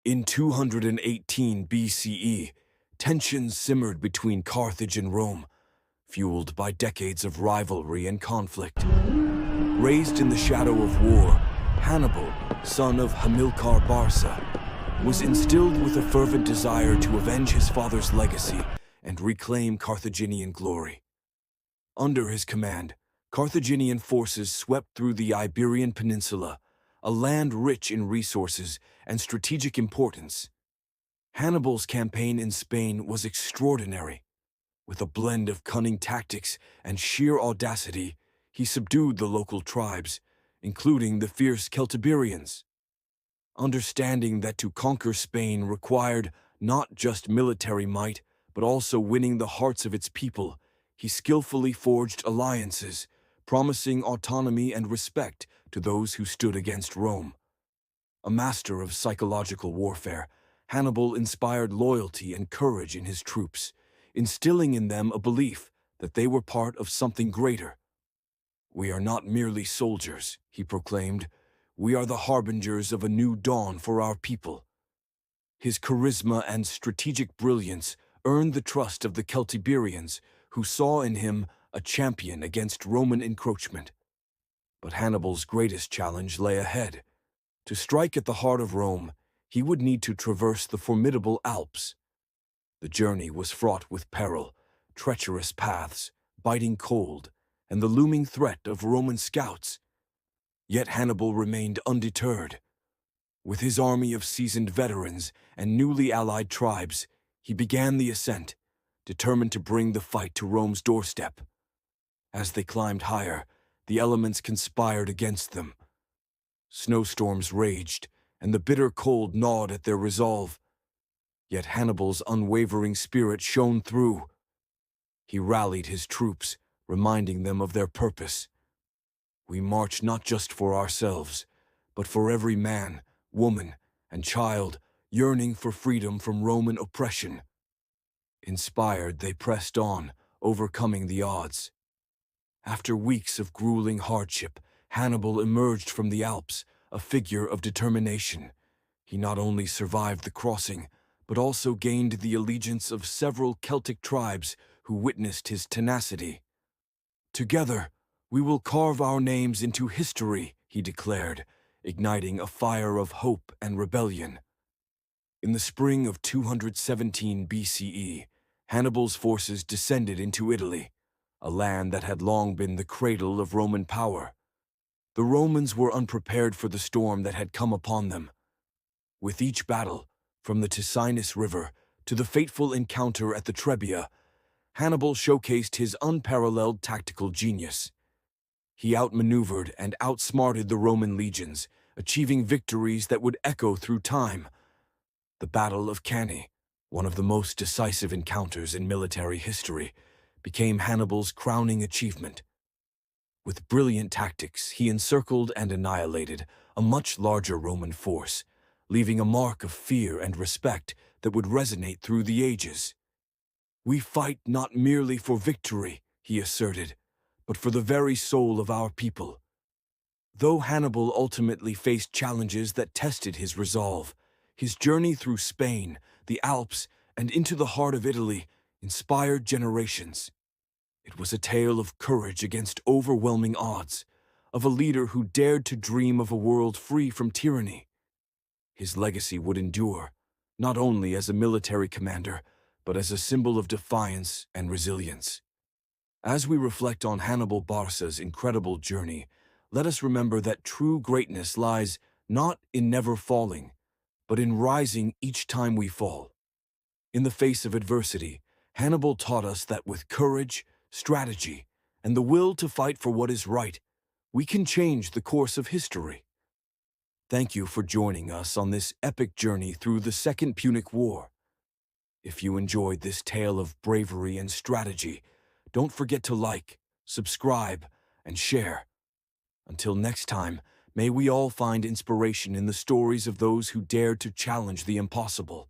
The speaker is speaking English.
In 218 BCE, tensions simmered between Carthage and Rome, fueled by decades of rivalry and conflict. Raised in the shadow of war, Hannibal, son of Hamilcar Barca, was instilled with a fervent desire to avenge his father's legacy and reclaim Carthaginian glory. Under his command, Carthaginian forces swept through the Iberian Peninsula, a land rich in resources and strategic importance. Hannibal's campaign in Spain was extraordinary. With a blend of cunning tactics and sheer audacity, he subdued the local tribes, including the fierce Celtiberians. Understanding that to conquer Spain required not just military might, but also winning the hearts of its people, he skillfully forged alliances, promising autonomy and respect to those who stood against Rome. A master of psychological warfare, Hannibal inspired loyalty and courage in his troops, instilling in them a belief that they were part of something greater. "We are not merely soldiers," he proclaimed. "We are the harbingers of a new dawn for our people." His charisma and strategic brilliance earned the trust of the Celtiberians, who saw in him a champion against Roman encroachment. But Hannibal's greatest challenge lay ahead. To strike at the heart of Rome, he would need to traverse the formidable Alps. The journey was fraught with peril, treacherous paths, biting cold, and the looming threat of Roman scouts. Yet Hannibal remained undeterred. With his army of seasoned veterans and newly allied tribes, he began the ascent, determined to bring the fight to Rome's doorstep. As they climbed higher, the elements conspired against them. Snowstorms raged, and the bitter cold gnawed at their resolve. Yet Hannibal's unwavering spirit shone through. He rallied his troops, reminding them of their purpose. "We march not just for ourselves, but for every man, woman, and child yearning for freedom from Roman oppression." Inspired, they pressed on, overcoming the odds. After weeks of grueling hardship, Hannibal emerged from the Alps, a figure of determination. He not only survived the crossing, but also gained the allegiance of several Celtic tribes who witnessed his tenacity. "Together, we will carve our names into history," he declared, igniting a fire of hope and rebellion. In the spring of 217 BCE, Hannibal's forces descended into Italy, a land that had long been the cradle of Roman power. The Romans were unprepared for the storm that had come upon them. With each battle, from the Ticinus River to the fateful encounter at the Trebia, Hannibal showcased his unparalleled tactical genius. He outmaneuvered and outsmarted the Roman legions, achieving victories that would echo through time. The Battle of Cannae, one of the most decisive encounters in military history, became Hannibal's crowning achievement. With brilliant tactics, he encircled and annihilated a much larger Roman force, leaving a mark of fear and respect that would resonate through the ages. "We fight not merely for victory," he asserted, "but for the very soul of our people." Though Hannibal ultimately faced challenges that tested his resolve, his journey through Spain, the Alps, and into the heart of Italy inspired generations. It was a tale of courage against overwhelming odds, of a leader who dared to dream of a world free from tyranny. His legacy would endure, not only as a military commander, but as a symbol of defiance and resilience. As we reflect on Hannibal Barca's incredible journey, let us remember that true greatness lies not in never falling, but in rising each time we fall. In the face of adversity, Hannibal taught us that with courage, strategy, and the will to fight for what is right, we can change the course of history. Thank you for joining us on this epic journey through the Second Punic War. If you enjoyed this tale of bravery and strategy, don't forget to like, subscribe, and share. Until next time, may we all find inspiration in the stories of those who dared to challenge the impossible.